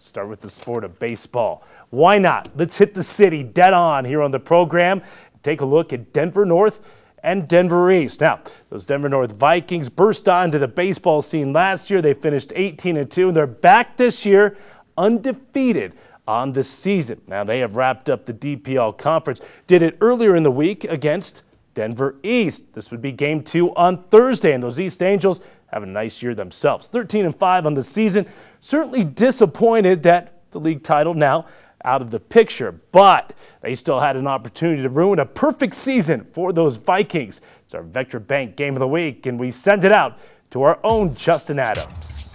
Start with the sport of baseball. Why not? Let's hit the city dead on here on the program. Take a look at Denver North and Denver East. Now, those Denver North Vikings burst onto the baseball scene last year. They finished 18-2, and they're back this year undefeated on the season. Now, they have wrapped up the DPL conference. Did it earlier in the week against Denver East. This would be game 2 on Thursday, and those East Angels have a nice year themselves. 13-5 on the season. Certainly disappointed that the league title now out of the picture, but they still had an opportunity to ruin a perfect season for those Vikings. It's our Vector Bank Game of the Week, and we send it out to our own Justin Adams.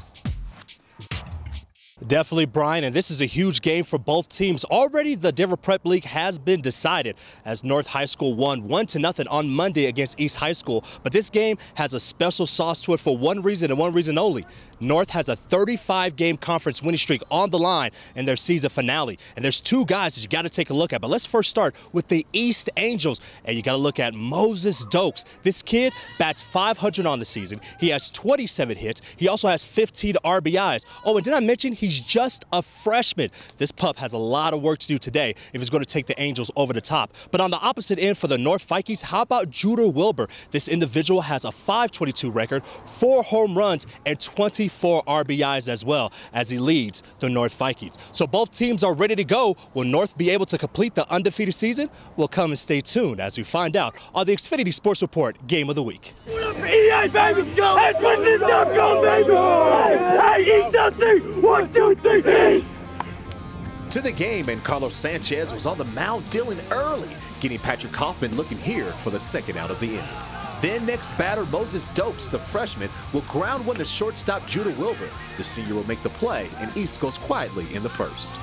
Definitely, Brian, and this is a huge game for both teams. Already the Denver Prep League has been decided as North High School won 1-0 on Monday against East High School. But this game has a special sauce to it for one reason and one reason only. North has a 35-game conference winning streak on the line in their season finale. And there's two guys that you got to take a look at. But let's first start with the East Angels. And you got to look at Moses Dokes. This kid bats .500 on the season. He has 27 hits. He also has 15 RBIs. Oh, and did I mention he's just a freshman? This pup has a lot of work to do today if he's going to take the Angels over the top. But on the opposite end for the North Vikings, how about Judah Wilbur? This individual has a .522 record, 4 home runs, and 24 RBIs as well as he leads the North Vikings. So both teams are ready to go. Will North be able to complete the undefeated season? We'll come and stay tuned as we find out on the XFINITY Sports Report Game of the Week. EA, baby! Let's win this dumb goal, baby! Hey, East up 3! 1, 2, 3, East! To the game, and Carlos Sanchez was on the mound dealing early, getting Patrick Kaufman looking here for the second out of the inning. Then next batter, Moses Dokes, the freshman, will ground one to shortstop Judah Wilbur. The senior will make the play, and East goes quietly in the first.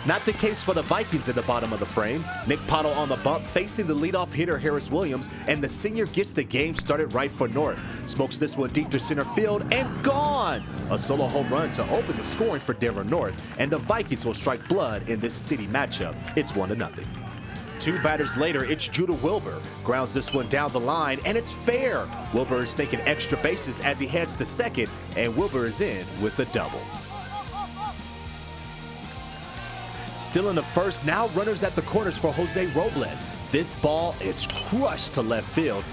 Not the case for the Vikings at the bottom of the frame. Nick Pottle on the bump facing the leadoff hitter Harris Williams, and the senior gets the game started right for North. Smokes this one deep to center field, and gone! A solo home run to open the scoring for Denver North, and the Vikings will strike blood in this city matchup. It's 1-0. 2 batters later, it's Judah Wilbur. Grounds this one down the line, and it's fair. Wilbur is taking extra bases as he heads to second, and Wilbur is in with a double. Still in the first, now runners at the corners for Jose Robles. This ball is crushed to left field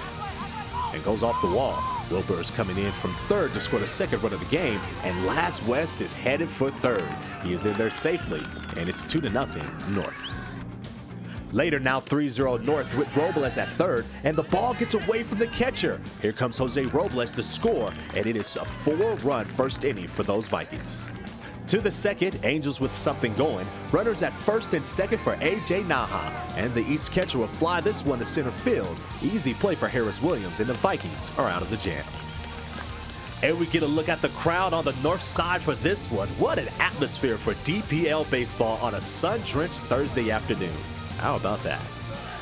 and goes off the wall. Wilbur is coming in from third to score the second run of the game, and Laz West is headed for third. He is in there safely, and it's 2-0 North. Later now 3-0 North with Robles at third, and the ball gets away from the catcher. Here comes Jose Robles to score, and it is a 4-run first inning for those Vikings. To the second, Angels with something going. Runners at first and second for A.J. Naha, and the East catcher will fly this one to center field. Easy play for Harris Williams, and the Vikings are out of the jam. And we get a look at the crowd on the north side for this one. What an atmosphere for DPL baseball on a sun-drenched Thursday afternoon. How about that?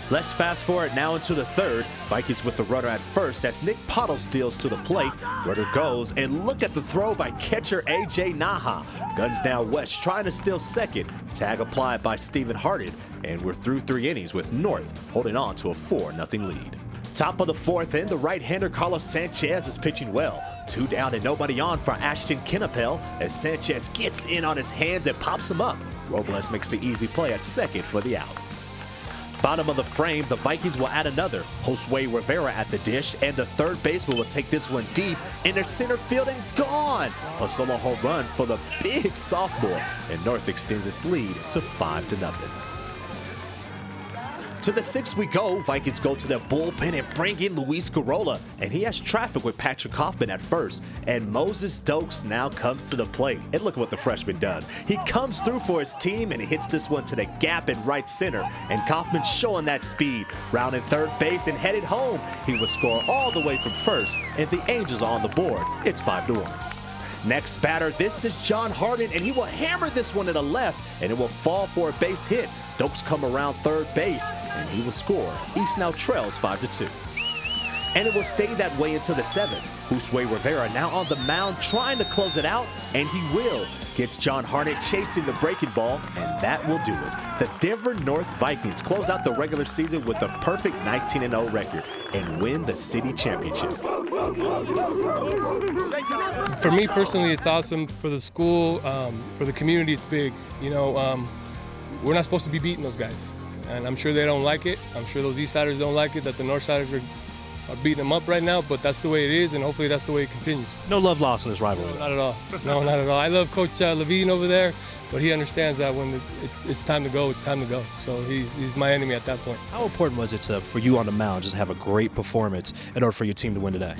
Let's fast forward now into the third. Vikings with the runner at first as Nick Pottle steals to the plate. Runner goes, and look at the throw by catcher A.J. Naha. Guns down West trying to steal second. Tag applied by Stephen Hardin, and we're through 3 innings with North holding on to a 4-0 lead. Top of the fourth inning, the right-hander Carlos Sanchez is pitching well. 2 down and nobody on for Ashton Kinnapel as Sanchez gets in on his hands and pops him up. Robles makes the easy play at second for the out. Bottom of the frame, the Vikings will add another. Josue Rivera at the dish, and the third baseman will take this one deep into center field and gone. A solo home run for the big sophomore, and North extends its lead to 5-0. To the 6th we go. Vikings go to their bullpen and bring in Luis Garola, and he has traffic with Patrick Kaufman at first, and Moses Dokes now comes to the plate. And look at what the freshman does. He comes through for his team and hits this one to the gap in right center, and Kaufman showing that speed, rounding third base and headed home. He will score all the way from first, and the Angels are on the board. It's 5-1. Next batter, this is John Hardin, and he will hammer this one to the left, and it will fall for a base hit. Dokes come around third base, and he will score. East now trails 5-2. And it will stay that way until the 7th. Josue Rivera now on the mound trying to close it out, and he will. Gets John Hardin chasing the breaking ball, and that will do it. The Denver North Vikings close out the regular season with a perfect 19-0 record and win the city championship. For me personally, it's awesome. For the school, for the community, it's big. You know, we're not supposed to be beating those guys, and I'm sure they don't like it. I'm sure those East Siders don't like it that the North Siders are beating them up right now, but that's the way it is, and hopefully that's the way it continues. No love lost in this rivalry. No, not at all. No, not at all. I love Coach Levine over there, but he understands that when it's time to go, it's time to go. So he's my enemy at that point. How important was it for you on the mound just have a great performance in order for your team to win today?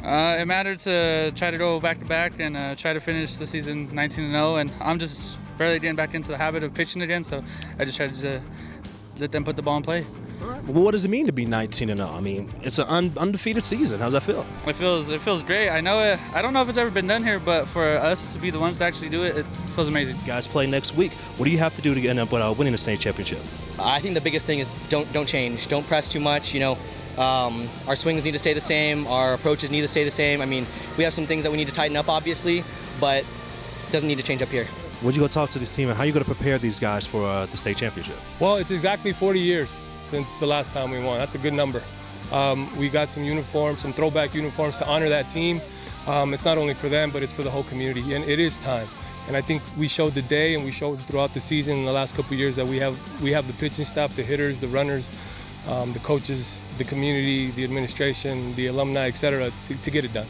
It mattered to try to go back-to-back and try to finish the season 19-0, and I'm just barely getting back into the habit of pitching again, so I just tried to let them put the ball in play. Well, what does it mean to be 19-0? I mean, it's an undefeated season. How's that feel? It feels great. I know I don't know if it's ever been done here, but for us to be the ones to actually do it, it feels amazing. You guys play next week. What do you have to do to end up winning the state championship? I think the biggest thing is don't change. Don't press too much. You know, our swings need to stay the same. Our approaches need to stay the same. I mean, we have some things that we need to tighten up, obviously, but it doesn't need to change up here. When'd you go talk to this team, and how are you going to prepare these guys for the state championship? Well, it's exactly 40 years since the last time we won. That's a good number. We got some uniforms, some throwback uniforms to honor that team. It's not only for them, but it's for the whole community, and it is time. And I think we showed today, and we showed throughout the season in the last couple of years that we have the pitching staff, the hitters, the runners, the coaches, the community, the administration, the alumni, etc., to get it done.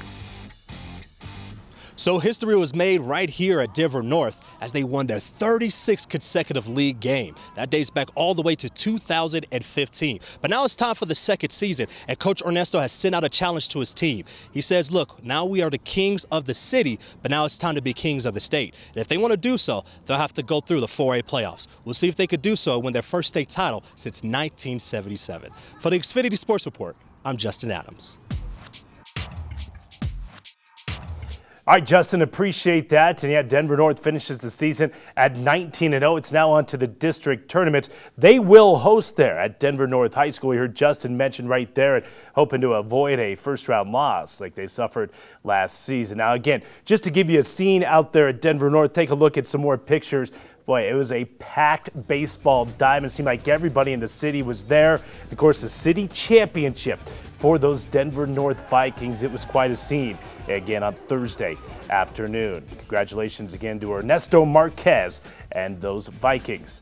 So history was made right here at Denver North as they won their 36th consecutive league game. That dates back all the way to 2015. But now it's time for the second season, and Coach Ernesto has sent out a challenge to his team. He says, look, now we are the kings of the city, but now it's time to be kings of the state. And if they want to do so, they'll have to go through the 4A playoffs. We'll see if they could do so and win their first state title since 1977. For the XFINITY Sports Report, I'm Justin Adams. All right, Justin, appreciate that. And yeah, Denver North finishes the season at 19-0. It's now on to the district tournaments. They will host there at Denver North High School. We heard Justin mention right there, hoping to avoid a first-round loss like they suffered last season. Now, again, just to give you a scene out there at Denver North, take a look at some more pictures. Boy, it was a packed baseball diamond. It seemed like everybody in the city was there. Of course, the city championship for those Denver North Vikings. It was quite a scene again on Thursday afternoon. Congratulations again to Ernesto Marquez and those Vikings.